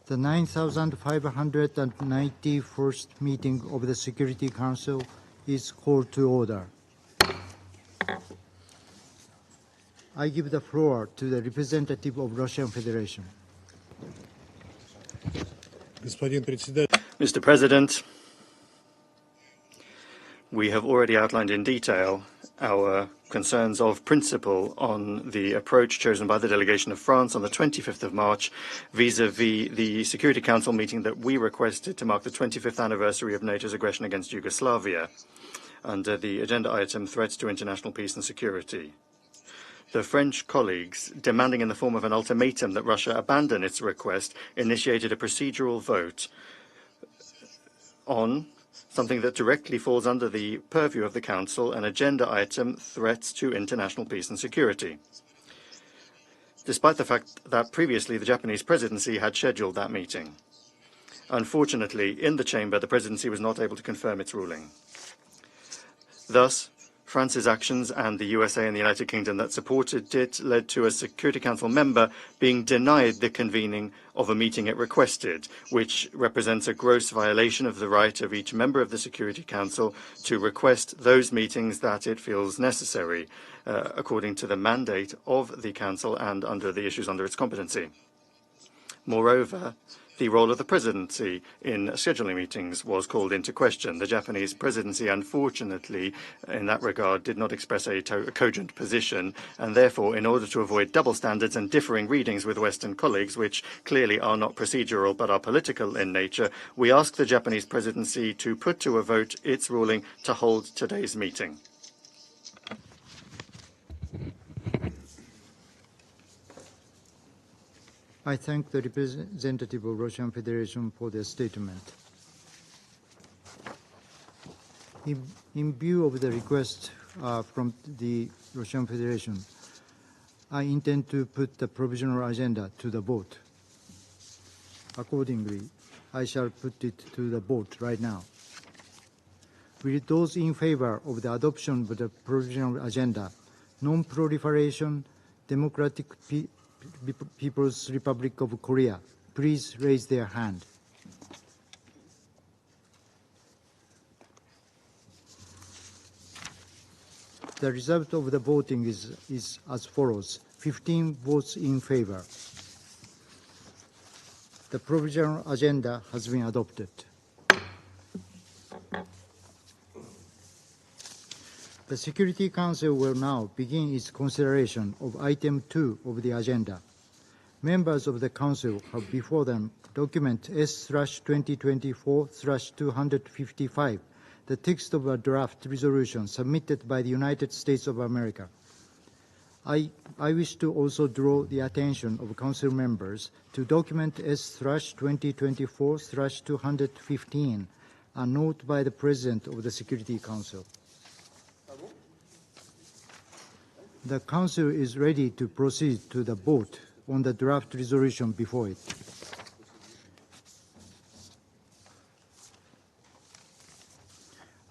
The 9,591st meeting of the Security Council is called to order. I give the floor to the representative of Russian Federation. Mr. President, we have already outlined in detail our concerns of principle on the approach chosen by the delegation of France on the 25th of March vis-à-vis the Security Council meeting that we requested to mark the 25th anniversary of NATO's aggression against Yugoslavia under the agenda item Threats to International Peace and Security. The French colleagues, demanding in the form of an ultimatum that Russia abandon its request, initiated a procedural vote on something that directly falls under the purview of the Council, an agenda item, threats to international peace and security, despite the fact that previously the Japanese presidency had scheduled that meeting. Unfortunately, in the chamber, the presidency was not able to confirm its ruling. Thus, France's actions and the USA and the United Kingdom that supported it led to a Security Council member being denied the convening of a meeting it requested, which represents a gross violation of the right of each member of the Security Council to request those meetings that it feels necessary, according to the mandate of the Council and under the issues under its competency. Moreover, the role of the presidency in scheduling meetings was called into question. The Japanese presidency, unfortunately, in that regard, did not express a cogent position, and therefore, in order to avoid double standards and differing readings with Western colleagues, which clearly are not procedural but are political in nature, we ask the Japanese presidency to put to a vote its ruling to hold today's meeting. I thank the representative of Russian Federation for their statement. In view of the request from the Russian Federation, I intend to put the provisional agenda to the vote. Accordingly, I shall put it to the vote right now. Will those in favor of the adoption of the provisional agenda, non-proliferation, democratic People's Republic of Korea, please raise their hand. The result of the voting is as follows: 15 votes in favor. The provisional agenda has been adopted. The Security Council will now begin its consideration of Item 2 of the agenda. Members of the Council have before them document S/2024/255, the text of a draft resolution submitted by the United States of America. I wish to also draw the attention of Council members to document S/2024/215, a note by the President of the Security Council. The Council is ready to proceed to the vote on the draft resolution before it.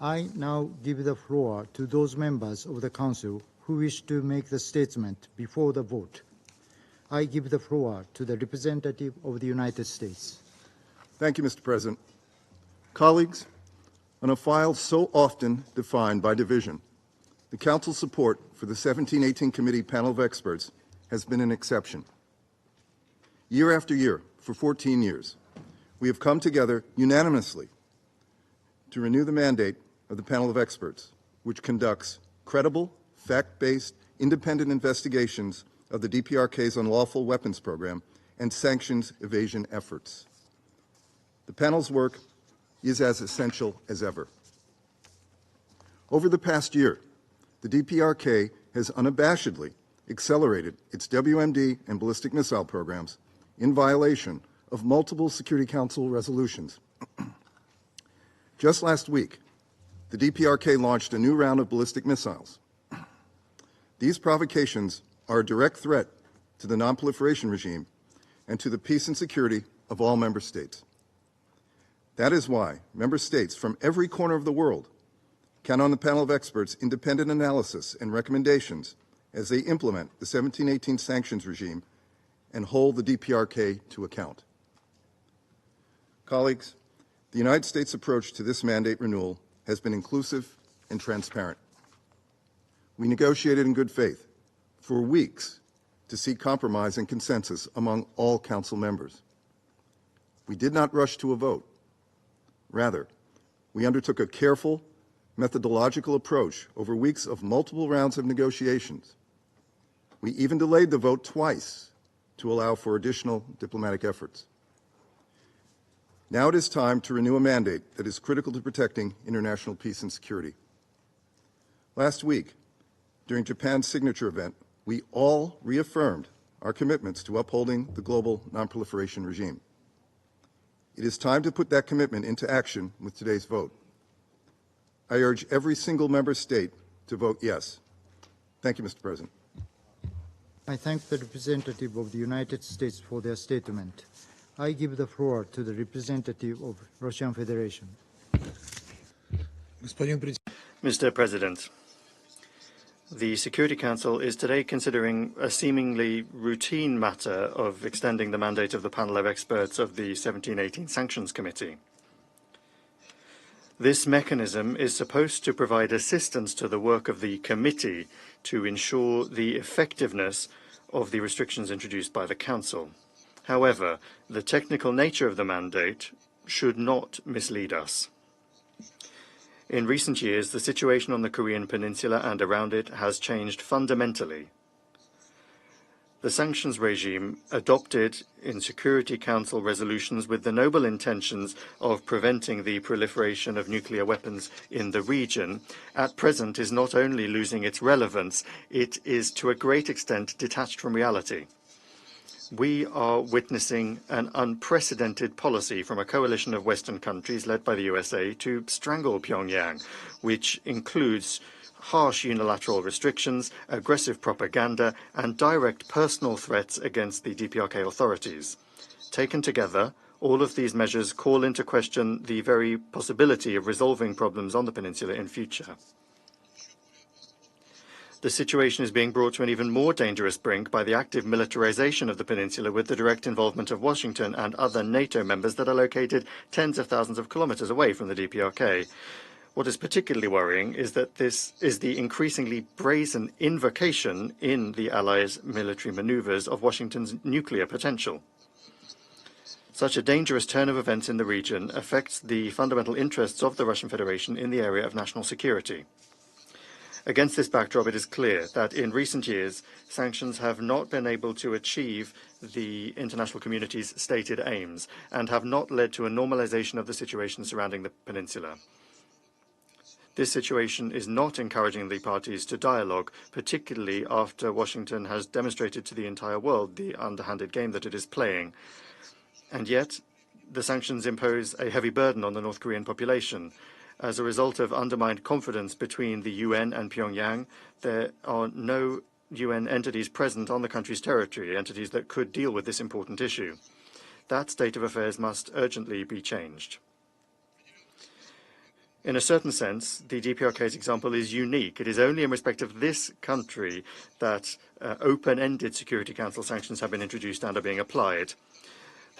I now give the floor to those members of the Council who wish to make the statement before the vote. I give the floor to the representative of the United States. Thank you, Mr. President. Colleagues, on a file so often defined by division, the Council's support for the 1718 Committee panel of experts has been an exception. Year after year, for 14 years, we have come together unanimously to renew the mandate of the panel of experts, which conducts credible, fact-based, independent investigations of the DPRK's unlawful weapons program and sanctions evasion efforts. The panel's work is as essential as ever. Over the past year, the DPRK has unabashedly accelerated its WMD and ballistic missile programs in violation of multiple Security Council resolutions. Just last week, the DPRK launched a new round of ballistic missiles. These provocations are a direct threat to the non-proliferation regime and to the peace and security of all member states. That is why member states from every corner of the world count on the panel of experts' independent analysis and recommendations as they implement the 1718 sanctions regime and hold the DPRK to account. Colleagues, the United States approach to this mandate renewal has been inclusive and transparent. We negotiated in good faith for weeks to seek compromise and consensus among all Council members. We did not rush to a vote. Rather, we undertook a careful, methodological approach over weeks of multiple rounds of negotiations. We even delayed the vote twice to allow for additional diplomatic efforts. Now it is time to renew a mandate that is critical to protecting international peace and security. Last week, during Japan's signature event, we all reaffirmed our commitments to upholding the global nonproliferation regime. It is time to put that commitment into action with today's vote. I urge every single member state to vote yes. Thank you, Mr. President. I thank the representative of the United States for their statement. I give the floor to the representative of Russian Federation. Mr. President, the Security Council is today considering a seemingly routine matter of extending the mandate of the panel of experts of the 1718 Sanctions Committee. This mechanism is supposed to provide assistance to the work of the committee to ensure the effectiveness of the restrictions introduced by the Council. However, the technical nature of the mandate should not mislead us. In recent years, the situation on the Korean Peninsula and around it has changed fundamentally. The sanctions regime adopted in Security Council resolutions with the noble intentions of preventing the proliferation of nuclear weapons in the region, at present is not only losing its relevance, it is to a great extent detached from reality. We are witnessing an unprecedented policy from a coalition of Western countries led by the USA to strangle Pyongyang, which includes harsh unilateral restrictions, aggressive propaganda, and direct personal threats against the DPRK authorities. Taken together, all of these measures call into question the very possibility of resolving problems on the peninsula in future. The situation is being brought to an even more dangerous brink by the active militarization of the peninsula with the direct involvement of Washington and other NATO members that are located tens of thousands of kilometers away from the DPRK. What is particularly worrying is that this is the increasingly brazen invocation in the Allies' military maneuvers of Washington's nuclear potential. Such a dangerous turn of events in the region affects the fundamental interests of the Russian Federation in the area of national security. Against this backdrop, it is clear that in recent years, sanctions have not been able to achieve the international community's stated aims and have not led to a normalization of the situation surrounding the peninsula. This situation is not encouraging the parties to dialogue, particularly after Washington has demonstrated to the entire world the underhanded game that it is playing. And yet, the sanctions impose a heavy burden on the North Korean population. As a result of undermined confidence between the UN and Pyongyang, there are no UN entities present on the country's territory, entities that could deal with this important issue. That state of affairs must urgently be changed. In a certain sense, the DPRK's example is unique. It is only in respect of this country that open-ended Security Council sanctions have been introduced and are being applied.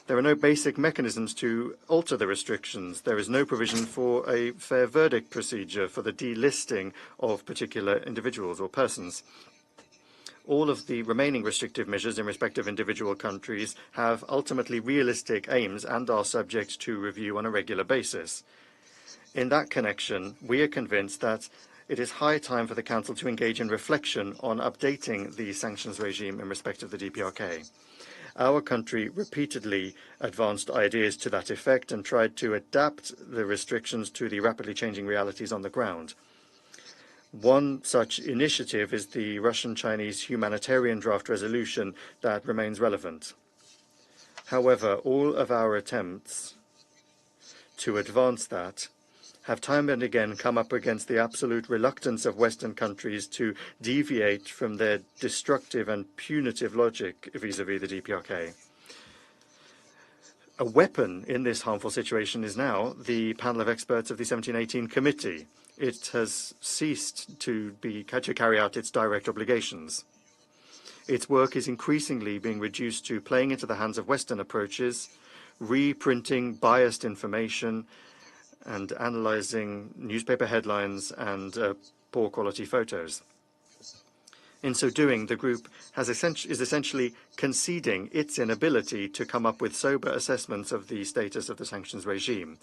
There are no basic mechanisms to alter the restrictions. There is no provision for a fair verdict procedure for the delisting of particular individuals or persons. All of the remaining restrictive measures in respect of individual countries have ultimately realistic aims and are subject to review on a regular basis. In that connection, we are convinced that it is high time for the Council to engage in reflection on updating the sanctions regime in respect of the DPRK. Our country repeatedly advanced ideas to that effect and tried to adapt the restrictions to the rapidly changing realities on the ground. One such initiative is the Russian-Chinese humanitarian draft resolution that remains relevant. However, all of our attempts to advance that have time and again come up against the absolute reluctance of Western countries to deviate from their destructive and punitive logic vis-à-vis the DPRK. A weapon in this harmful situation is now the panel of experts of the 1718 Committee. It has ceased to carry out its direct obligations. Its work is increasingly being reduced to playing into the hands of Western approaches, reprinting biased information and analyzing newspaper headlines and poor quality photos. In so doing, the group is essentially conceding its inability to come up with sober assessments of the status of the sanctions regime.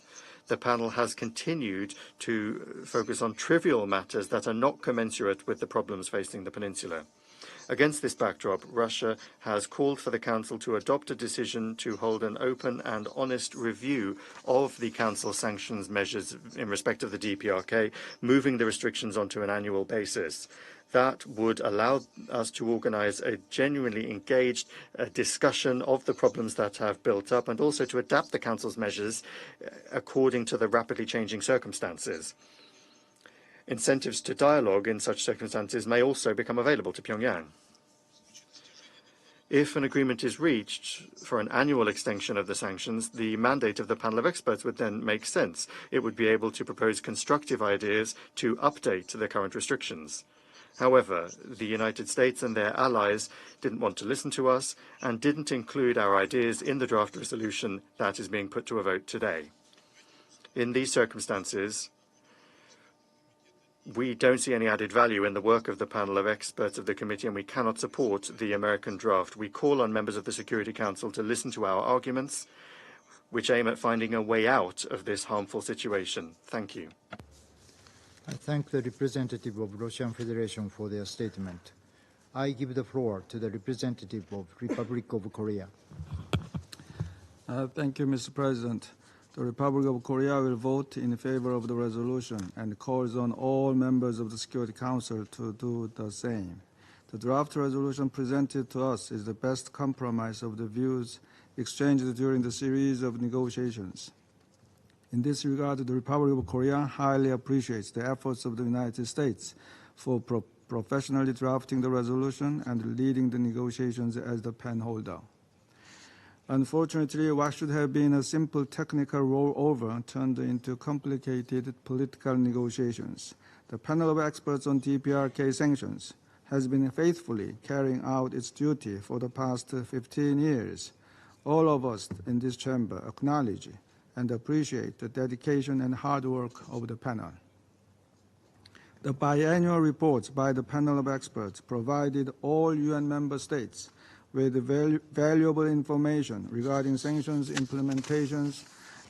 The panel has continued to focus on trivial matters that are not commensurate with the problems facing the peninsula. Against this backdrop, Russia has called for the Council to adopt a decision to hold an open and honest review of the Council sanctions measures in respect of the DPRK, moving the restrictions onto an annual basis. That would allow us to organize a genuinely engaged discussion of the problems that have built up and also to adapt the Council's measures according to the rapidly changing circumstances. Incentives to dialogue in such circumstances may also become available to Pyongyang. If an agreement is reached for an annual extension of the sanctions, the mandate of the panel of experts would then make sense. It would be able to propose constructive ideas to update the current restrictions. However, the United States and their allies didn't want to listen to us and didn't include our ideas in the draft resolution that is being put to a vote today. In these circumstances, we don't see any added value in the work of the panel of experts of the committee, and we cannot support the American draft. We call on members of the Security Council to listen to our arguments, which aim at finding a way out of this harmful situation. Thank you. I thank the representative of Russian Federation for their statement. I give the floor to the representative of Republic of Korea. Thank you, Mr. President. The Republic of Korea will vote in favor of the resolution and calls on all members of the Security Council to do the same. The draft resolution presented to us is the best compromise of the views exchanged during the series of negotiations. In this regard, the Republic of Korea highly appreciates the efforts of the United States for professionally drafting the resolution and leading the negotiations as the pen holder. Unfortunately, what should have been a simple technical rollover turned into complicated political negotiations. The panel of experts on DPRK sanctions has been faithfully carrying out its duty for the past 15 years. All of us in this chamber acknowledge and appreciate the dedication and hard work of the panel. The biannual reports by the panel of experts provided all UN member states with valuable information regarding sanctions implementations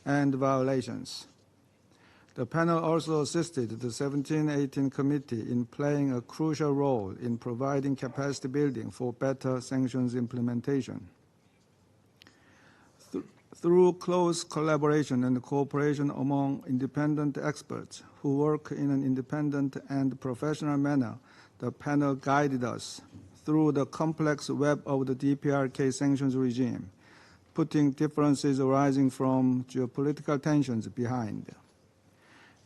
and violations. The panel also assisted the 1718 Committee in playing a crucial role in providing capacity building for better sanctions implementation. Through close collaboration and cooperation among independent experts who work in an independent and professional manner, the panel guided us through the complex web of the DPRK sanctions regime, putting differences arising from geopolitical tensions behind.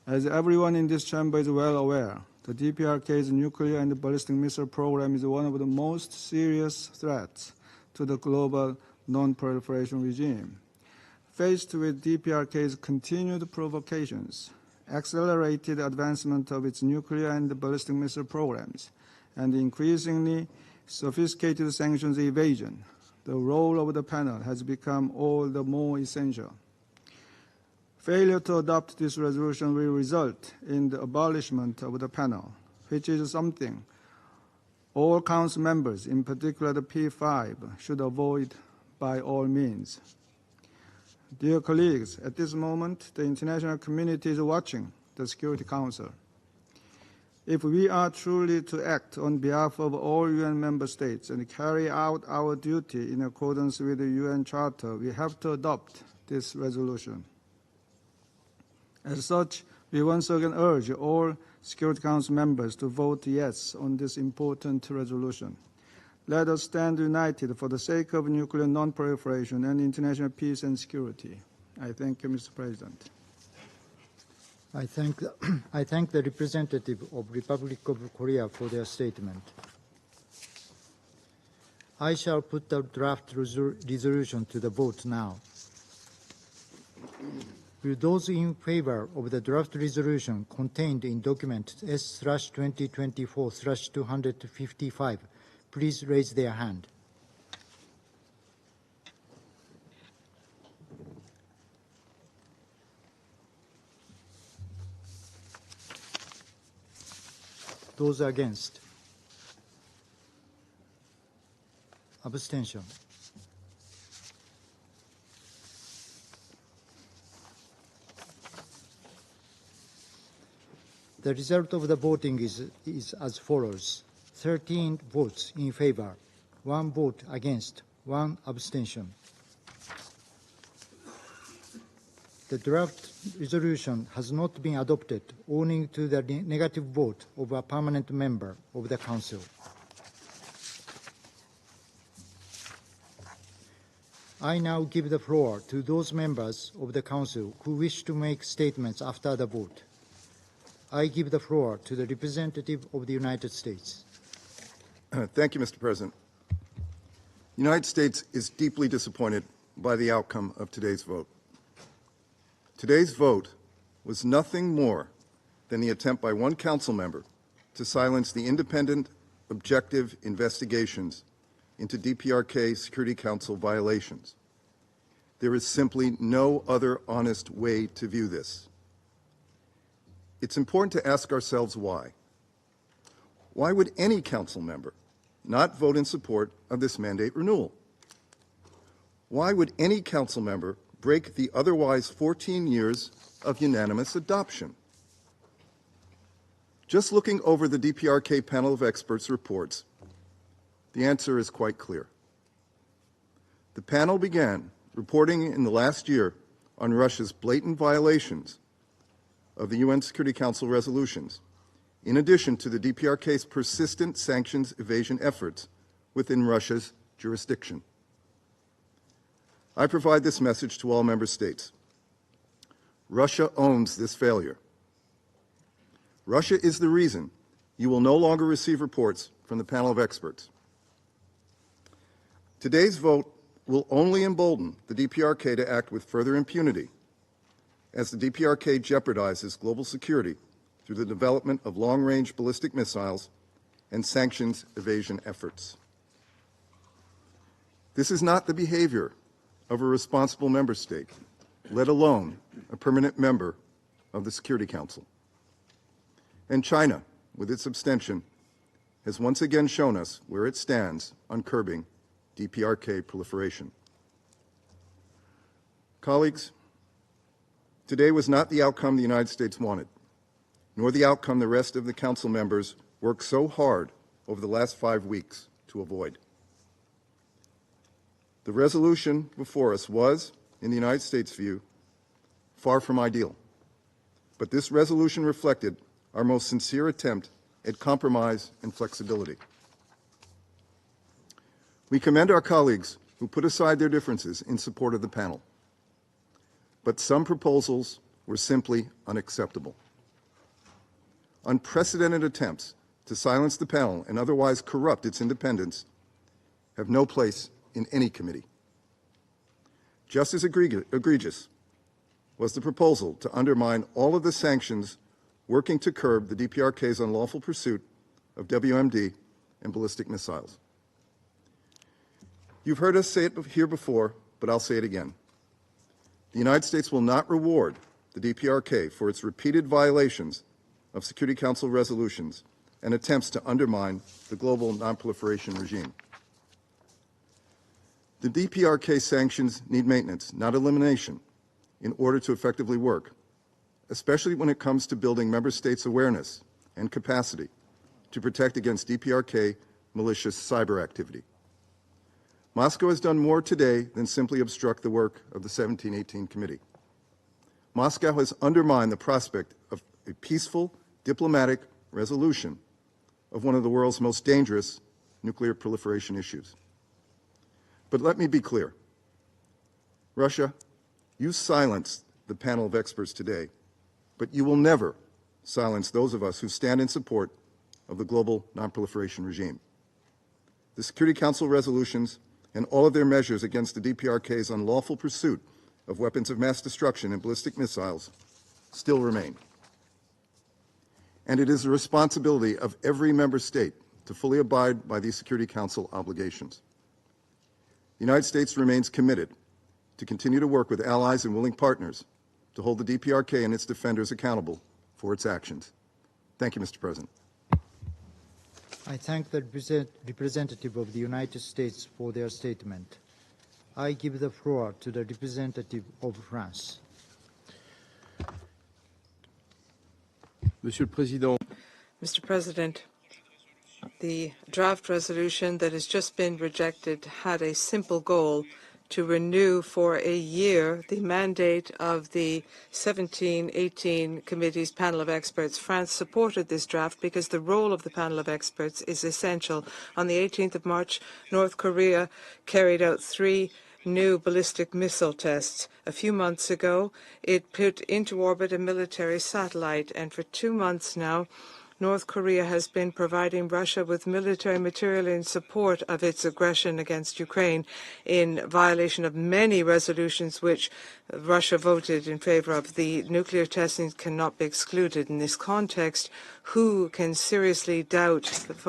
As everyone in this chamber is well aware, the DPRK's nuclear and ballistic missile program is one of the most serious threats to the global non-proliferation regime. Faced with DPRK's continued provocations, accelerated advancement of its nuclear and ballistic missile programs, and increasingly sophisticated sanctions evasion, the role of the panel has become all the more essential. Failure to adopt this resolution will result in the abolishment of the panel, which is something all Council members, in particular the P5, should avoid by all means. Dear colleagues, at this moment, the international community is watching the Security Council. If we are truly to act on behalf of all UN member states and carry out our duty in accordance with the UN Charter, we have to adopt this resolution. As such, we once again urge all Security Council members to vote yes on this important resolution. Let us stand united for the sake of nuclear non-proliferation and international peace and security. I thank you, Mr. President. I thank the representative of Republic of Korea for their statement. I shall put the draft resolution to the vote now. Will those in favor of the draft resolution contained in document S/2024/255 please raise their hand? Those against? Abstention. The result of the voting is as follows. 13 votes in favor, 1 vote against, 1 abstention. The draft resolution has not been adopted owing to the negative vote of a permanent member of the Council. I now give the floor to those members of the Council who wish to make statements after the vote. I give the floor to the representative of the United States. Thank you, Mr. President. The United States is deeply disappointed by the outcome of today's vote. Today's vote was nothing more than the attempt by one Council member to silence the independent, objective investigations into DPRK Security Council violations. There is simply no other honest way to view this. It's important to ask ourselves why. Why would any Council member not vote in support of this mandate renewal? Why would any Council member break the otherwise 14 years of unanimous adoption? Just looking over the DPRK panel of experts' reports, the answer is quite clear. The panel began reporting in the last year on Russia's blatant violations of the UN Security Council resolutions, in addition to the DPRK's persistent sanctions evasion efforts within Russia's jurisdiction. I provide this message to all member states. Russia owns this failure. Russia is the reason you will no longer receive reports from the panel of experts. Today's vote will only embolden the DPRK to act with further impunity, as the DPRK jeopardizes global security through the development of long-range ballistic missiles and sanctions evasion efforts. This is not the behavior of a responsible member state, let alone a permanent member of the Security Council. And China, with its abstention, has once again shown us where it stands on curbing DPRK proliferation. Colleagues, today was not the outcome the United States wanted, nor the outcome the rest of the Council members worked so hard over the last 5 weeks to avoid. The resolution before us was, in the United States' view, far from ideal. But this resolution reflected our most sincere attempt at compromise and flexibility. We commend our colleagues who put aside their differences in support of the panel. But some proposals were simply unacceptable. Unprecedented attempts to silence the panel and otherwise corrupt its independence have no place in any committee. Just as egregious was the proposal to undermine all of the sanctions working to curb the DPRK's unlawful pursuit of WMD and ballistic missiles. You've heard us say it here before, but I'll say it again. The United States will not reward the DPRK for its repeated violations of Security Council resolutions and attempts to undermine the global nonproliferation regime. The DPRK sanctions need maintenance, not elimination, in order to effectively work, especially when it comes to building member states' awareness and capacity to protect against DPRK malicious cyber activity. Moscow has done more today than simply obstruct the work of the 1718 Committee. Moscow has undermined the prospect of a peaceful, diplomatic resolution of one of the world's most dangerous nuclear proliferation issues. But let me be clear. Russia, you silenced the panel of experts today, but you will never silence those of us who stand in support of the global nonproliferation regime. The Security Council resolutions and all of their measures against the DPRK's unlawful pursuit of weapons of mass destruction and ballistic missiles still remain. And it is the responsibility of every member state to fully abide by these Security Council obligations. The United States remains committed to continue to work with allies and willing partners to hold the DPRK and its defenders accountable for its actions. Thank you, Mr. President. I thank the representative of the United States for their statement. I give the floor to the representative of France. Monsieur le Président, Mr. President, the draft resolution that has just been rejected had a simple goal: to renew for a year the mandate of the 1718 Committee's panel of experts. France supported this draft because the role of the panel of experts is essential. On the 18th of March, North Korea carried out 3 new ballistic missile tests. A few months ago, it put into orbit a military satellite, and for 2 months now, North Korea has been providing Russia with military material in support of its aggression against Ukraine, in violation of many resolutions which Russia voted in favor of. The nuclear testing cannot be excluded. In this context, who can seriously doubt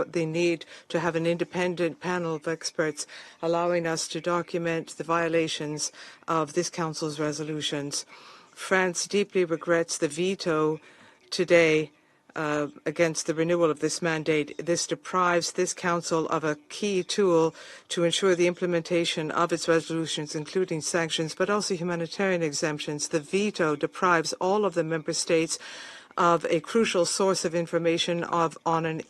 the need to have an independent panel of experts allowing us to document the violations of this Council's resolutions? France deeply regrets the veto today against the renewal of this mandate. This deprives this Council of a key tool to ensure the implementation of its resolutions, including sanctions, but also humanitarian exemptions. The veto deprives all of the member states of a crucial source of information on a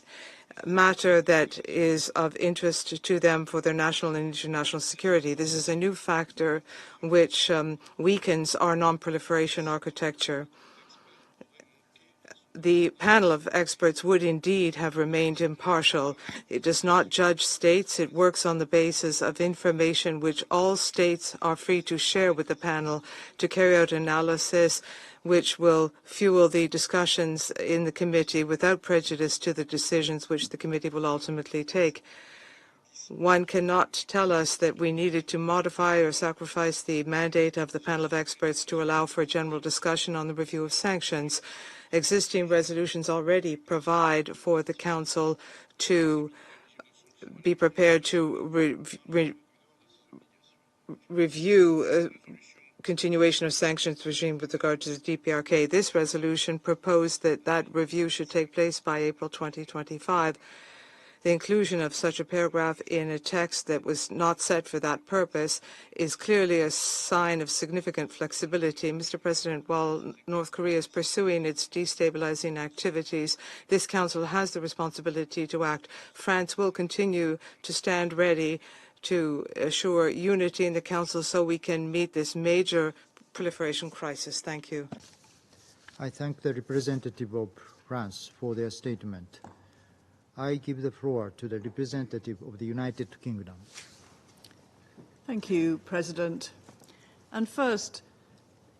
matter that is of interest to them for their national and international security. This is a new factor which weakens our non-proliferation architecture. The panel of experts would indeed have remained impartial. It does not judge states. It works on the basis of information which all states are free to share with the panel to carry out analysis which will fuel the discussions in the committee without prejudice to the decisions which the committee will ultimately take. One cannot tell us that we needed to modify or sacrifice the mandate of the panel of experts to allow for a general discussion on the review of sanctions. Existing resolutions already provide for the Council to be prepared to review continuation of sanctions regime with regard to the DPRK. This resolution proposed that that review should take place by April 2025. The inclusion of such a paragraph in a text that was not set for that purpose is clearly a sign of significant flexibility. Mr. President, while North Korea is pursuing its destabilizing activities, this Council has the responsibility to act. France will continue to stand ready to assure unity in the Council so we can meet this major proliferation crisis. Thank you. I thank the representative of France for their statement. I give the floor to the representative of the United Kingdom. Thank you, President. And first,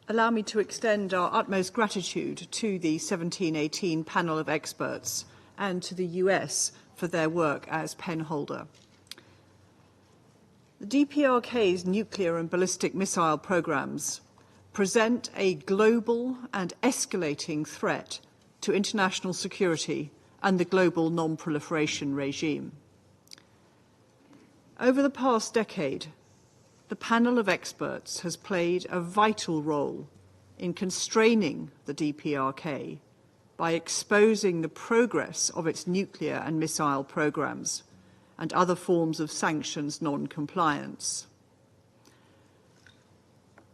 allow me to extend our utmost gratitude to the 1718 panel of experts and to the US for their work as penholder. The DPRK's nuclear and ballistic missile programs present a global and escalating threat to international security and the global non-proliferation regime. Over the past decade, the panel of experts has played a vital role in constraining the DPRK by exposing the progress of its nuclear and missile programs and other forms of sanctions non-compliance.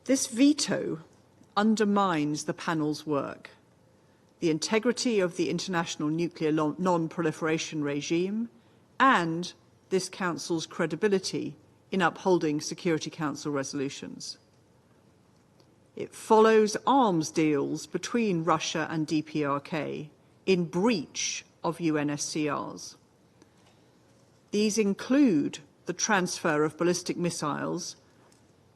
This veto undermines the panel's work, the integrity of the international nuclear non-proliferation regime, and this Council's credibility in upholding Security Council resolutions. It follows arms deals between Russia and DPRK in breach of UNSCRs. These include the transfer of ballistic missiles,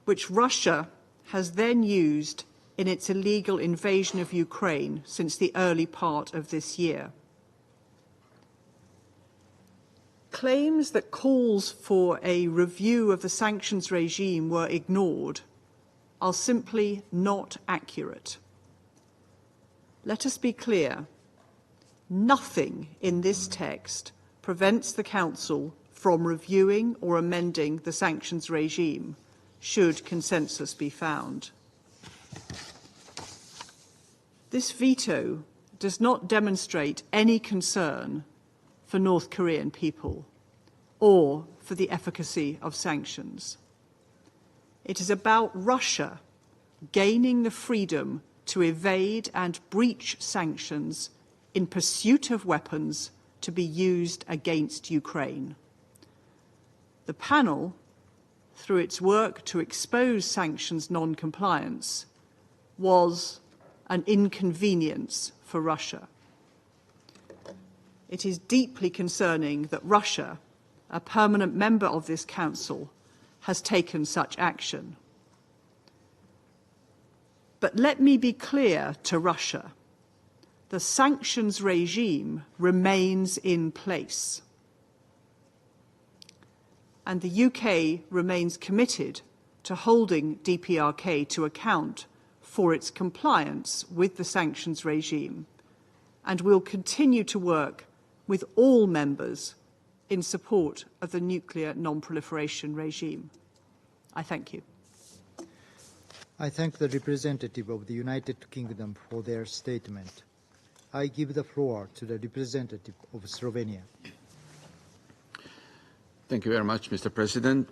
which Russia has then used in its illegal invasion of Ukraine since the early part of this year. Claims that calls for a review of the sanctions regime were ignored are simply not accurate. Let us be clear. Nothing in this text prevents the Council from reviewing or amending the sanctions regime, should consensus be found. This veto does not demonstrate any concern for North Korean people or for the efficacy of sanctions. It is about Russia gaining the freedom to evade and breach sanctions in pursuit of weapons to be used against Ukraine. The panel, through its work to expose sanctions non-compliance, was an inconvenience for Russia. It is deeply concerning that Russia, a permanent member of this Council, has taken such action. But let me be clear to Russia. The sanctions regime remains in place. And the UK remains committed to holding DPRK to account for its compliance with the sanctions regime, and will continue to work with all members in support of the nuclear non-proliferation regime. I thank you. I thank the representative of the United Kingdom for their statement. I give the floor to the representative of Slovenia. Thank you very much, Mr. President.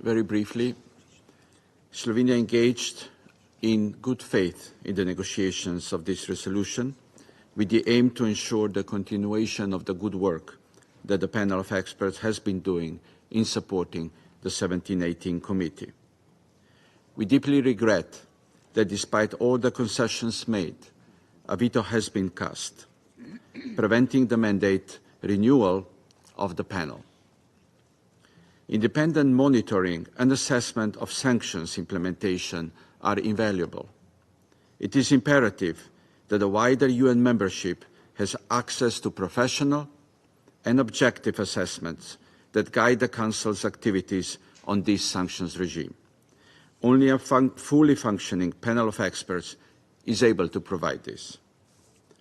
Very briefly, Slovenia engaged in good faith in the negotiations of this resolution with the aim to ensure the continuation of the good work that the panel of experts has been doing in supporting the 1718 committee. We deeply regret that despite all the concessions made, a veto has been cast, preventing the mandate renewal of the panel. Independent monitoring and assessment of sanctions implementation are invaluable. It is imperative that a wider UN membership has access to professional and objective assessments that guide the Council's activities on this sanctions regime. Only a fully functioning panel of experts is able to provide this.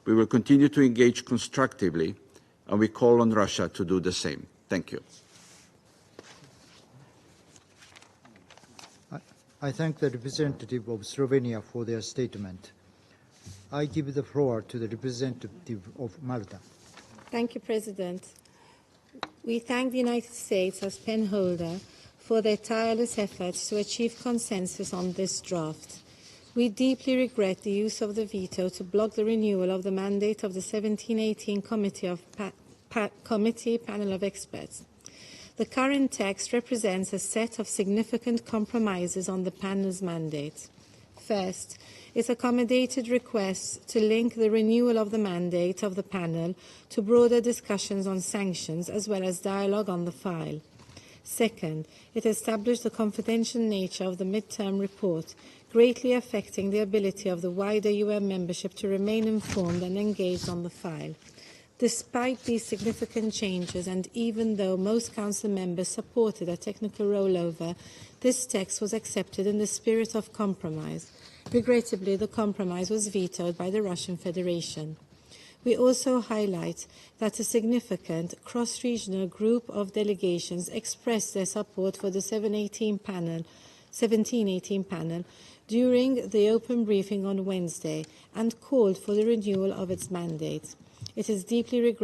We will continue to engage constructively, and we call on Russia to do the same. Thank you. I thank the representative of Slovenia for their statement. I give the floor to the representative of Malta. Thank you, President. We thank the United States as penholder for their tireless efforts to achieve consensus on this draft. We deeply regret the use of the veto to block the renewal of the mandate of the 1718 Committee Panel of Experts. The current text represents a set of significant compromises on the panel's mandate. First, it accommodated requests to link the renewal of the mandate of the panel to broader discussions on sanctions as well as dialogue on the file. Second, it established the confidential nature of the midterm report, greatly affecting the ability of the wider UN membership to remain informed and engaged on the file. Despite these significant changes, and even though most Council members supported a technical rollover, this text was accepted in the spirit of compromise. Regrettably, the compromise was vetoed by the Russian Federation. We also highlight that a significant cross-regional group of delegations expressed their support for the 1718 panel during the open briefing on Wednesday and called for the renewal of its mandate. It is deeply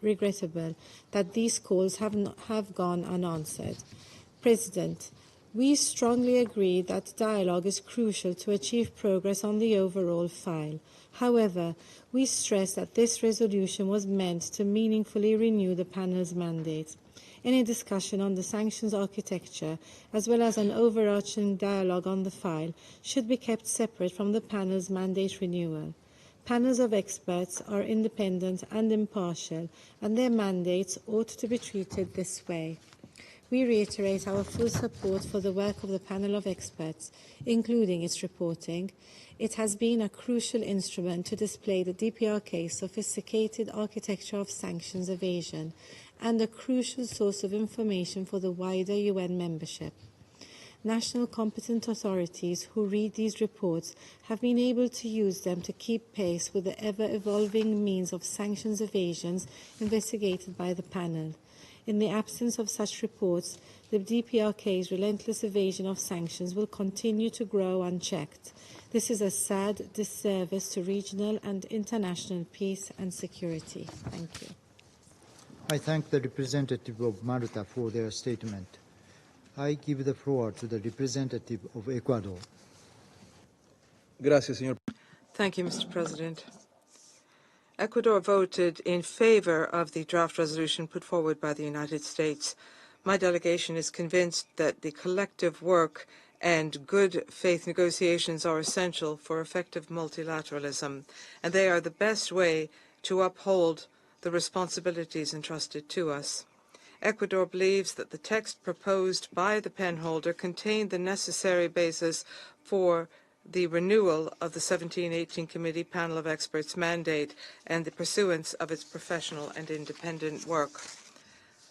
regrettable that these calls have gone unanswered. President, we strongly agree that dialogue is crucial to achieve progress on the overall file. However, we stress that this resolution was meant to meaningfully renew the panel's mandate. Any discussion on the sanctions architecture, as well as an overarching dialogue on the file, should be kept separate from the panel's mandate renewal. Panels of experts are independent and impartial, and their mandates ought to be treated this way. We reiterate our full support for the work of the panel of experts, including its reporting. It has been a crucial instrument to display the DPRK's sophisticated architecture of sanctions evasion and a crucial source of information for the wider UN membership. National competent authorities who read these reports have been able to use them to keep pace with the ever-evolving means of sanctions evasions investigated by the panel. In the absence of such reports, the DPRK's relentless evasion of sanctions will continue to grow unchecked. This is a sad disservice to regional and international peace and security. Thank you. I thank the representative of Malta for their statement. I give the floor to the representative of Ecuador. Gracias, señor. Thank you, Mr. President. Ecuador voted in favor of the draft resolution put forward by the United States. My delegation is convinced that the collective work and good faith negotiations are essential for effective multilateralism, and they are the best way to uphold the responsibilities entrusted to us. Ecuador believes that the text proposed by the penholder contained the necessary basis for the renewal of the 1718 Committee Panel of Experts mandate and the pursuance of its professional and independent work.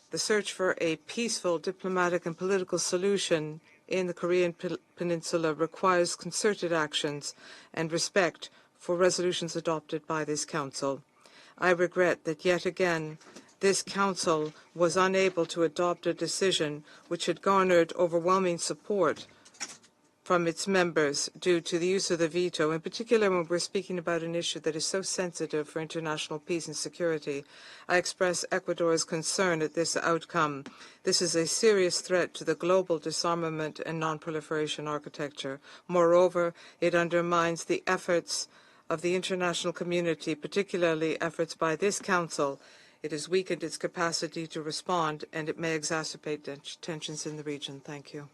The search for a peaceful diplomatic and political solution in the Korean Peninsula requires concerted actions and respect for resolutions adopted by this Council. I regret that yet again this Council was unable to adopt a decision which had garnered overwhelming support from its members due to the use of the veto, in particular when we're speaking about an issue that is so sensitive for international peace and security. I express Ecuador's concern at this outcome. This is a serious threat to the global disarmament and non-proliferation architecture. Moreover, it undermines the efforts of the international community, particularly efforts by this Council. It has weakened its capacity to respond, and it may exacerbate tensions in the region. Thank you.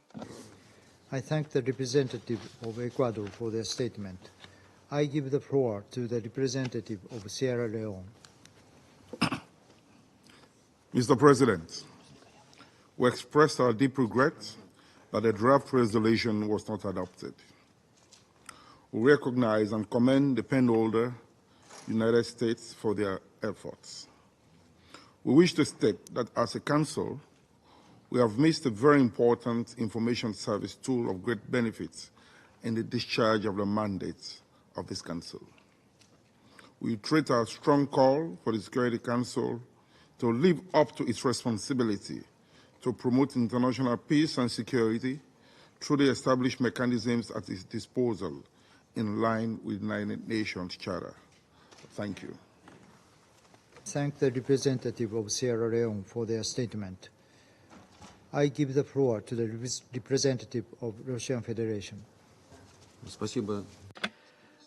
I thank the representative of Ecuador for their statement. I give the floor to the representative of Sierra Leone. Mr. President, we express our deep regret that the draft resolution was not adopted. We recognize and commend the penholder, United States, for their efforts. We wish to state that as a Council, we have missed a very important information service tool of great benefit in the discharge of the mandates of this Council. We treat our strong call for the Security Council to live up to its responsibility to promote international peace and security through the established mechanisms at its disposal in line with the United Nations Charter. Thank you. Thank the representative of Sierra Leone for their statement. I give the floor to the representative of Russian Federation. Спасибо.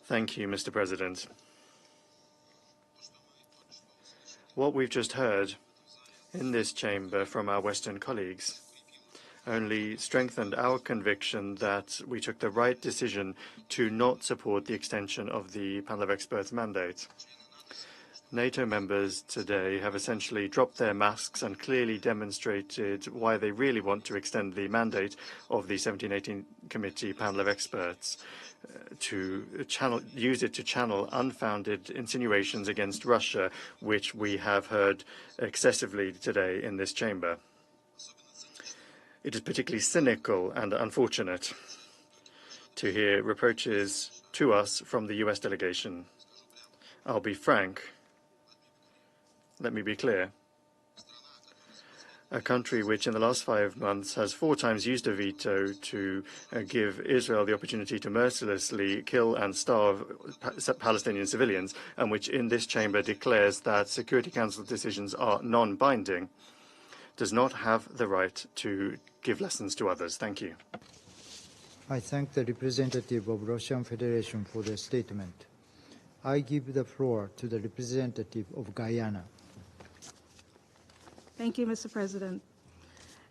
Thank you, Mr. President. What we've just heard in this chamber from our Western colleagues only strengthened our conviction that we took the right decision to not support the extension of the panel of experts mandate. NATO members today have essentially dropped their masks and clearly demonstrated why they really want to extend the mandate of the 1718 Committee Panel of Experts to use it to channel unfounded insinuations against Russia, which we have heard excessively today in this chamber. It is particularly cynical and unfortunate to hear reproaches to us from the US delegation. I'll be frank. Let me be clear. A country which in the last 5 months has 4 times used a veto to give Israel the opportunity to mercilessly kill and starve Palestinian civilians, and which in this chamber declares that Security Council decisions are non-binding, does not have the right to give lessons to others. Thank you. I thank the representative of Russian Federation for their statement. I give the floor to the representative of Guyana. Thank you, Mr. President.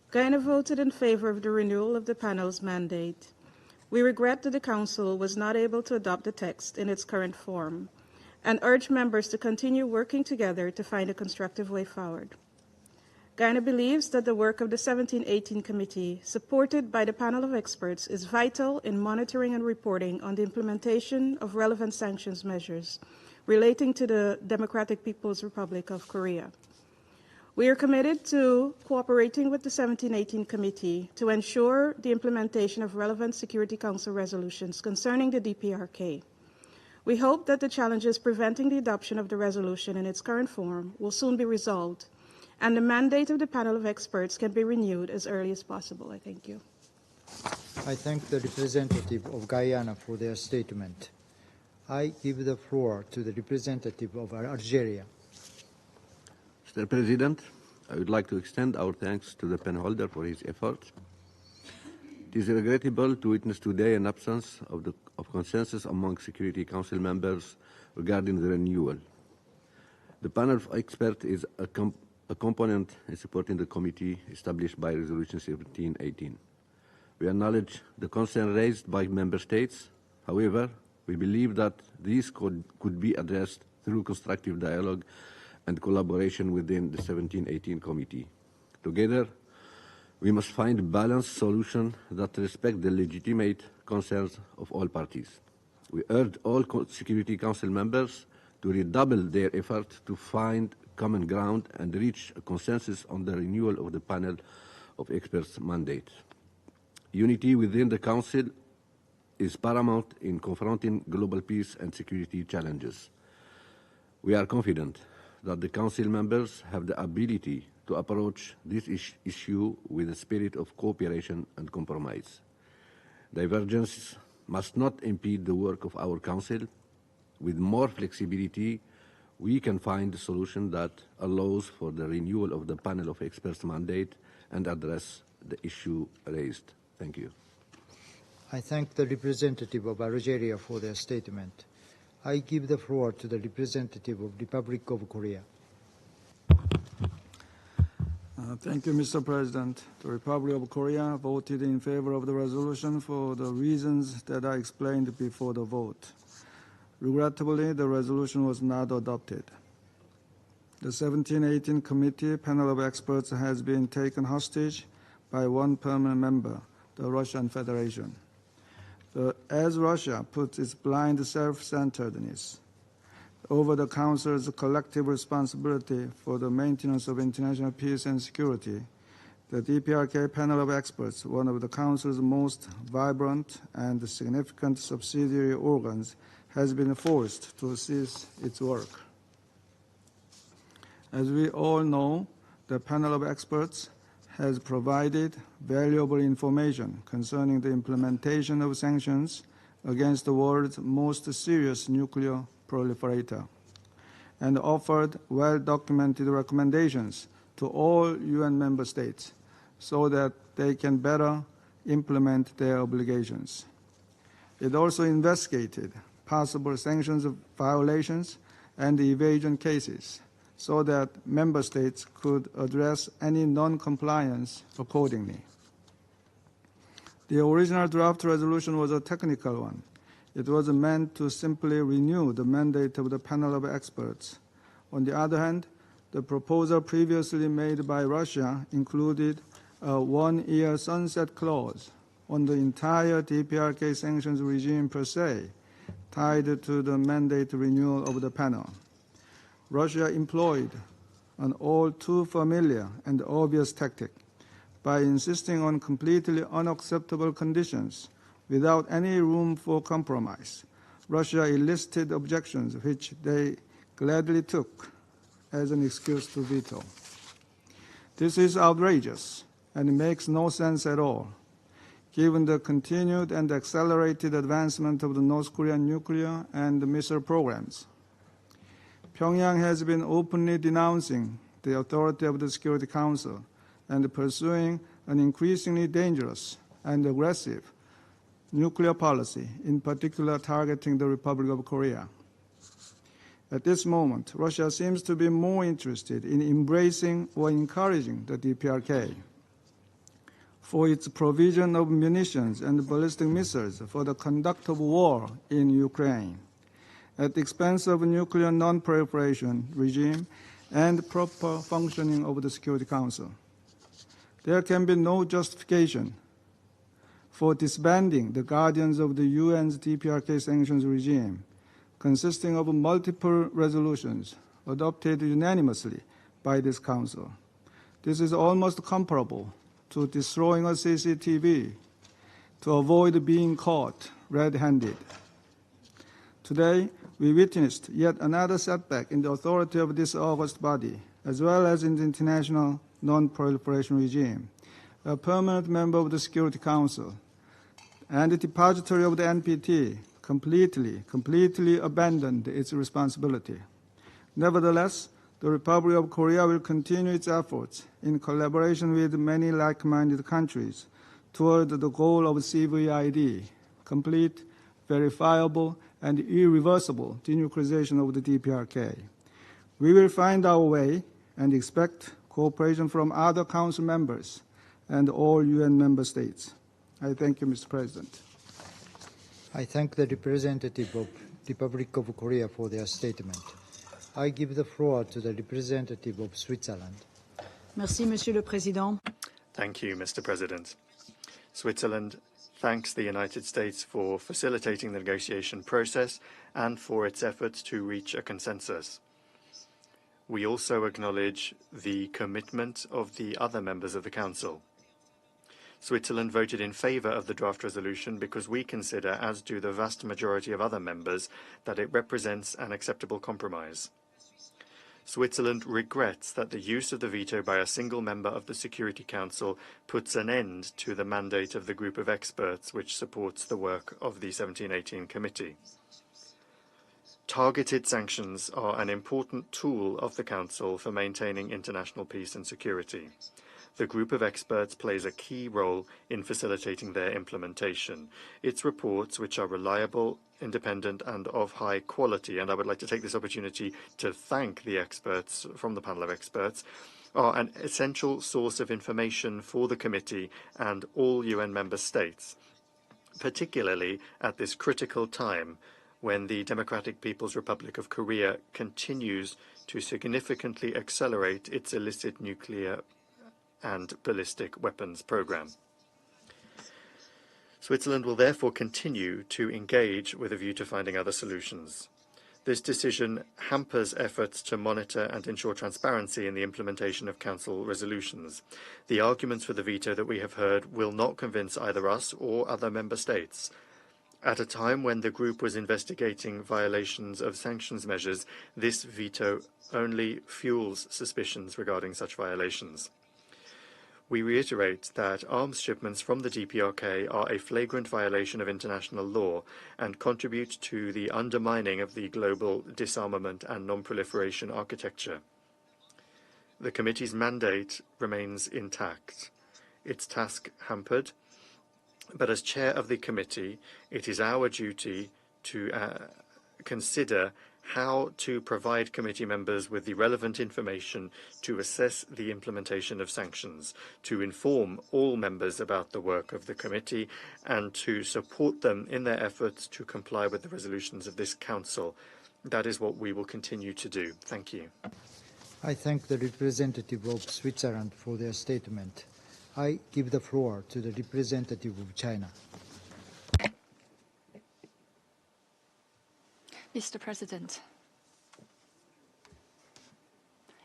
Guyana voted in favor of the renewal of the panel's mandate. We regret that the Council was not able to adopt the text in its current form and urge members to continue working together to find a constructive way forward. Guyana believes that the work of the 1718 Committee, supported by the panel of experts, is vital in monitoring and reporting on the implementation of relevant sanctions measures relating to the Democratic People's Republic of Korea. We are committed to cooperating with the 1718 Committee to ensure the implementation of relevant Security Council resolutions concerning the DPRK. We hope that the challenges preventing the adoption of the resolution in its current form will soon be resolved, and the mandate of the panel of experts can be renewed as early as possible. I thank you. I thank the representative of Guyana for their statement. I give the floor to the representative of Algeria. Mr. President, I would like to extend our thanks to the pen holder for his efforts. It is regrettable to witness today an absence of consensus among Security Council members regarding the renewal. The panel of experts is a component in supporting the committee established by Resolution 1718. We acknowledge the concern raised by member states. However, we believe that these could be addressed through constructive dialogue and collaboration within the 1718 committee. Together, we must find a balanced solution that respects the legitimate concerns of all parties. We urge all Security Council members to redouble their effort to find common ground and reach a consensus on the renewal of the panel of experts' mandate. Unity within the Council is paramount in confronting global peace and security challenges. We are confident that the Council members have the ability to approach this issue with a spirit of cooperation and compromise. Divergence must not impede the work of our Council. With more flexibility, we can find a solution that allows for the renewal of the panel of experts' mandate and address the issue raised. Thank you. I thank the representative of Algeria for their statement. I give the floor to the representative of the Republic of Korea. Thank you, Mr. President. The Republic of Korea voted in favor of the resolution for the reasons that I explained before the vote. Regrettably, the resolution was not adopted. The 1718 committee panel of experts has been taken hostage by one permanent member, the Russian Federation. As Russia puts its blind self-centeredness over the Council's collective responsibility for the maintenance of international peace and security, the DPRK panel of experts, one of the Council's most vibrant and significant subsidiary organs, has been forced to cease its work. As we all know, the panel of experts has provided valuable information concerning the implementation of sanctions against the world's most serious nuclear proliferator, and offered well-documented recommendations to all UN member states so that they can better implement their obligations. It also investigated possible sanctions violations and evasion cases so that member states could address any non-compliance accordingly. The original draft resolution was a technical one. It was meant to simply renew the mandate of the panel of experts. On the other hand, the proposal previously made by Russia included a one-year sunset clause on the entire DPRK sanctions regime per se, tied to the mandate renewal of the panel. Russia employed an all too familiar and obvious tactic by insisting on completely unacceptable conditions without any room for compromise. Russia elicited objections which they gladly took as an excuse to veto. This is outrageous and makes no sense at all, given the continued and accelerated advancement of the North Korean nuclear and missile programs. Pyongyang has been openly denouncing the authority of the Security Council and pursuing an increasingly dangerous and aggressive nuclear policy, in particular targeting the Republic of Korea. At this moment, Russia seems to be more interested in embracing or encouraging the DPRK for its provision of munitions and ballistic missiles for the conduct of war in Ukraine, at the expense of a nuclear non-proliferation regime and proper functioning of the Security Council. There can be no justification for disbanding the guardians of the UN's DPRK sanctions regime, consisting of multiple resolutions adopted unanimously by this Council. This is almost comparable to destroying a CCTV to avoid being caught red-handed. Today, we witnessed yet another setback in the authority of this august body, as well as in the international non-proliferation regime. A permanent member of the Security Council and the depository of the NPT completely abandoned its responsibility. Nevertheless, The Republic of Korea will continue its efforts in collaboration with many like-minded countries toward the goal of CVID, complete, verifiable, and irreversible denuclearization of the DPRK. We will find our way and expect cooperation from other Council members and all UN member states. I thank you, Mr. President. I thank the representative of the Republic of Korea for their statement. I give the floor to the representative of Switzerland. Merci, Monsieur le Président. Thank you, Mr. President. Switzerland thanks the United States for facilitating the negotiation process and for its efforts to reach a consensus. We also acknowledge the commitment of the other members of the Council. Switzerland voted in favour of the draft resolution because we consider, as do the vast majority of other members, that it represents an acceptable compromise. Switzerland regrets that the use of the veto by a single member of the Security Council puts an end to the mandate of the group of experts which supports the work of the 1718 Committee. Targeted sanctions are an important tool of the Council for maintaining international peace and security. The group of experts plays a key role in facilitating their implementation. Its reports, which are reliable, independent and of high quality, and I would like to take this opportunity to thank the experts from the panel of experts, are an essential source of information for the committee and all UN member states, particularly at this critical time when the Democratic People's Republic of Korea continues to significantly accelerate its illicit nuclear and ballistic weapons program. Switzerland will therefore continue to engage with a view to finding other solutions. This decision hampers efforts to monitor and ensure transparency in the implementation of Council resolutions. The arguments for the veto that we have heard will not convince either us or other member states. At a time when the group was investigating violations of sanctions measures, this veto only fuels suspicions regarding such violations. We reiterate that arms shipments from the DPRK are a flagrant violation of international law and contribute to the undermining of the global disarmament and non-proliferation architecture. The committee's mandate remains intact, its task hampered, but as chair of the committee, it is our duty to consider how to provide committee members with the relevant information to assess the implementation of sanctions, to inform all members about the work of the committee, and to support them in their efforts to comply with the resolutions of this Council. That is what we will continue to do. Thank you. I thank the representative of Switzerland for their statement. I give the floor to the representative of China. Mr. President,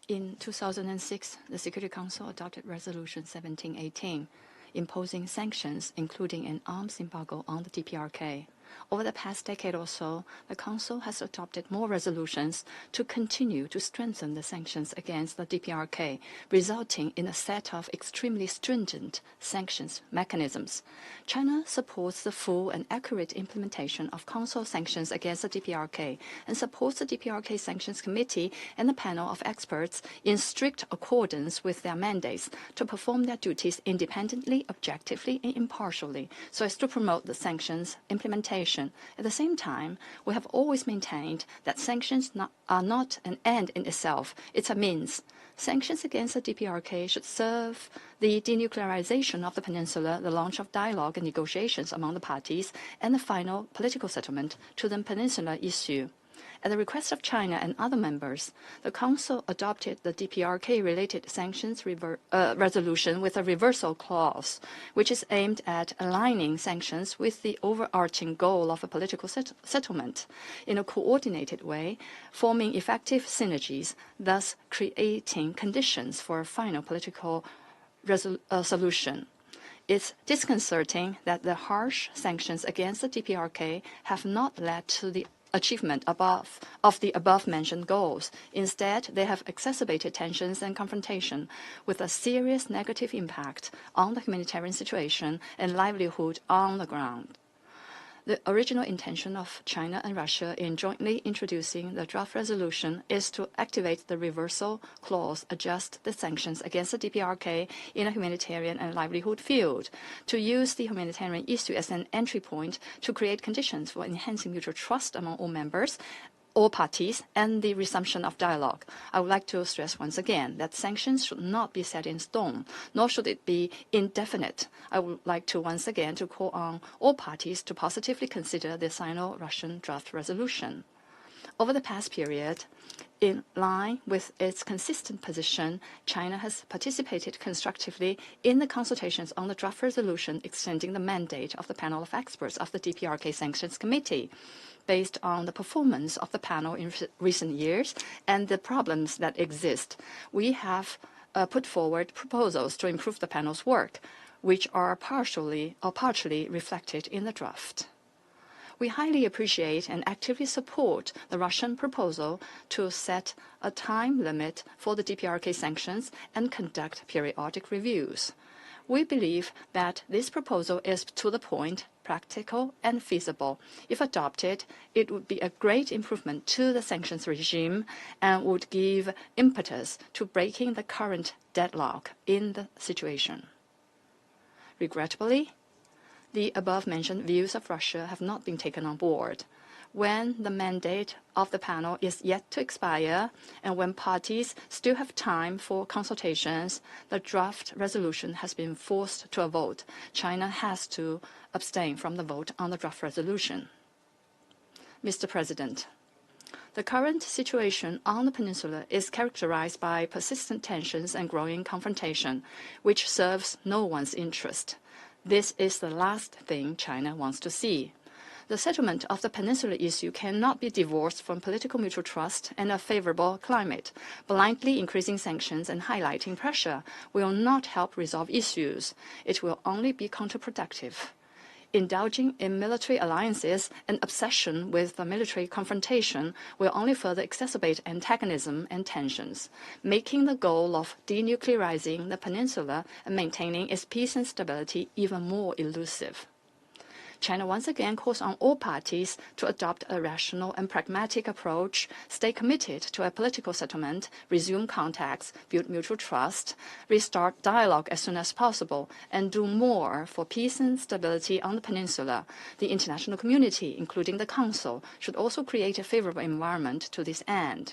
in 2006, the Security Council adopted Resolution 1718, imposing sanctions, including an arms embargo on the DPRK. Over the past decade or so, the Council has adopted more resolutions to continue to strengthen the sanctions against the DPRK, resulting in a set of extremely stringent sanctions mechanisms. China supports the full and accurate implementation of Council sanctions against the DPRK and supports the DPRK Sanctions Committee and the panel of experts in strict accordance with their mandates to perform their duties independently, objectively, and impartially, so as to promote the sanctions implementation. At the same time, we have always maintained that sanctions are not an end in itself, it's a means. Sanctions against the DPRK should serve the denuclearization of the peninsula, the launch of dialogue and negotiations among the parties, and the final political settlement to the peninsula issue. At the request of China and other members, the Council adopted the DPRK-related sanctions resolution with a reversal clause, which is aimed at aligning sanctions with the overarching goal of a political settlement in a coordinated way, forming effective synergies, thus creating conditions for a final political solution. It's disconcerting that the harsh sanctions against the DPRK have not led to the achievement of the above-mentioned goals. Instead, they have exacerbated tensions and confrontation with a serious negative impact on the humanitarian situation and livelihood on the ground. The original intention of China and Russia in jointly introducing the draft resolution is to activate the reversal clause, adjust the sanctions against the DPRK in a humanitarian and livelihood field, to use the humanitarian issue as an entry point to create conditions for enhancing mutual trust among all parties, and the resumption of dialogue. I would like to stress once again that sanctions should not be set in stone, nor should it be indefinite. I would like to once again to call on all parties to positively consider the Sino-Russian draft resolution. Over the past period, in line with its consistent position, China has participated constructively in the consultations on the draft resolution extending the mandate of the panel of experts of the DPRK Sanctions Committee. Based on the performance of the panel in recent years and the problems that exist, we have put forward proposals to improve the panel's work, which are partially reflected in the draft. We highly appreciate and actively support the Russian proposal to set a time limit for the DPRK sanctions and conduct periodic reviews. We believe that this proposal is to the point, practical, and feasible. If adopted, it would be a great improvement to the sanctions regime and would give impetus to breaking the current deadlock in the situation. Regrettably, the above-mentioned views of Russia have not been taken on board. When the mandate of the panel is yet to expire and when parties still have time for consultations, the draft resolution has been forced to a vote. China has to abstain from the vote on the draft resolution. Mr. President, the current situation on the peninsula is characterized by persistent tensions and growing confrontation, which serves no one's interest. This is the last thing China wants to see. The settlement of the peninsula issue cannot be divorced from political mutual trust and a favorable climate. Blindly increasing sanctions and highlighting pressure will not help resolve issues. It will only be counterproductive. Indulging in military alliances and obsession with the military confrontation will only further exacerbate antagonism and tensions, making the goal of denuclearizing the peninsula and maintaining its peace and stability even more elusive. China once again calls on all parties to adopt a rational and pragmatic approach, stay committed to a political settlement, resume contacts, build mutual trust, restart dialogue as soon as possible, and do more for peace and stability on the peninsula. The international community, including the Council, should also create a favorable environment to this end.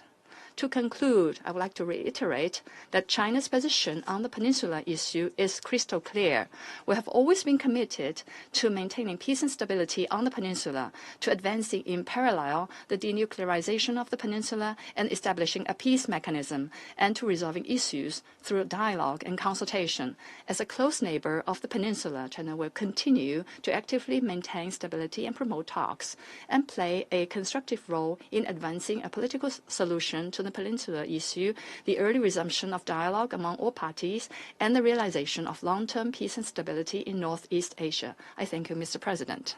To conclude, I would like to reiterate that China's position on the peninsula issue is crystal clear. We have always been committed to maintaining peace and stability on the peninsula, to advancing in parallel the denuclearization of the peninsula and establishing a peace mechanism, and to resolving issues through dialogue and consultation. As a close neighbor of the peninsula, China will continue to actively maintain stability and promote talks, and play a constructive role in advancing a political solution to the peninsula issue, the early resumption of dialogue among all parties, and the realization of long-term peace and stability in Northeast Asia. I thank you, Mr. President.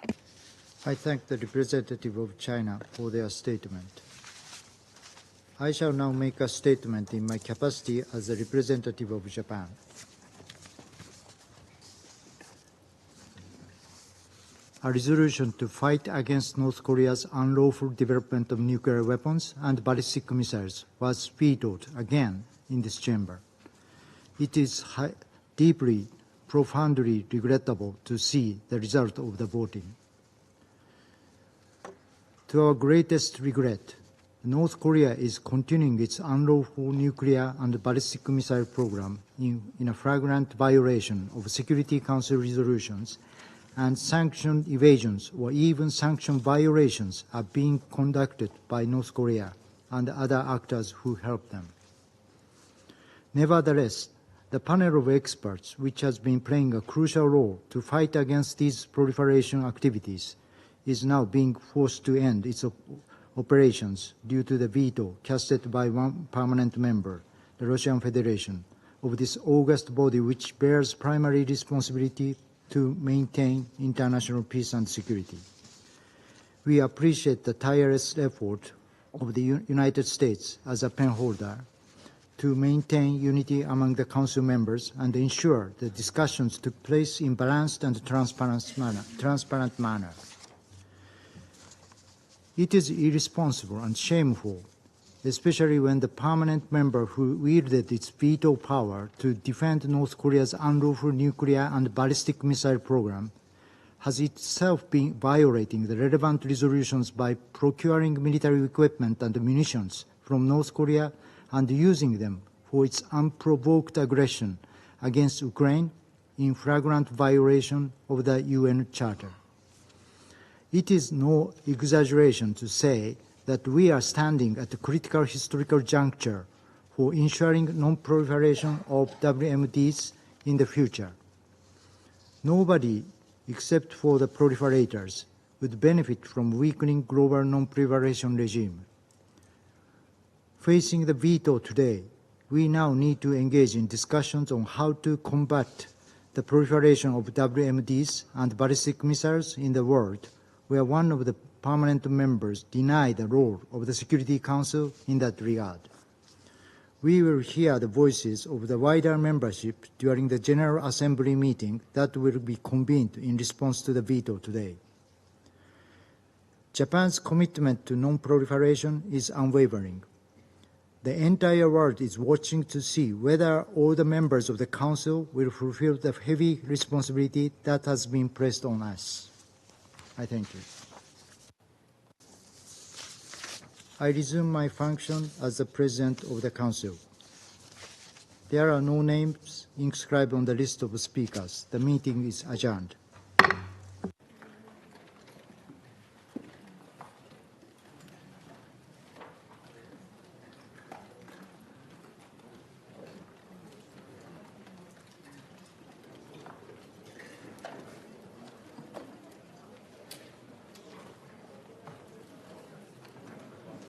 I thank the representative of China for their statement. I shall now make a statement in my capacity as a representative of Japan. A resolution to fight against North Korea's unlawful development of nuclear weapons and ballistic missiles was vetoed again in this chamber. It is deeply, profoundly regrettable to see the result of the voting. To our greatest regret, North Korea is continuing its unlawful nuclear and ballistic missile program in a flagrant violation of Security Council resolutions, and sanction evasions or even sanction violations are being conducted by North Korea and other actors who help them. Nevertheless, the panel of experts, which has been playing a crucial role to fight against these proliferation activities, is now being forced to end its operations due to the veto casted by one permanent member, the Russian Federation, of this august body which bears primary responsibility to maintain international peace and security. We appreciate the tireless effort of the United States as a penholder to maintain unity among the Council members and ensure the discussions took place in balanced and transparent manner. It is irresponsible and shameful, especially when the permanent member who wielded its veto power to defend North Korea's unlawful nuclear and ballistic missile program has itself been violating the relevant resolutions by procuring military equipment and munitions from North Korea and using them for its unprovoked aggression against Ukraine in flagrant violation of the UN Charter. It is no exaggeration to say that we are standing at a critical historical juncture for ensuring non-proliferation of WMDs in the future. Nobody, except for the proliferators, would benefit from weakening global non-proliferation regime. Facing the veto today, we now need to engage in discussions on how to combat the proliferation of WMDs and ballistic missiles in the world, where one of the permanent members denied the role of the Security Council in that regard. We will hear the voices of the wider membership during the General Assembly meeting that will be convened in response to the veto today. Japan's commitment to non-proliferation is unwavering. The entire world is watching to see whether all the members of the Council will fulfill the heavy responsibility that has been placed on us. I thank you. I resume my function as the President of the Council. There are no names inscribed on the list of speakers. The meeting is adjourned.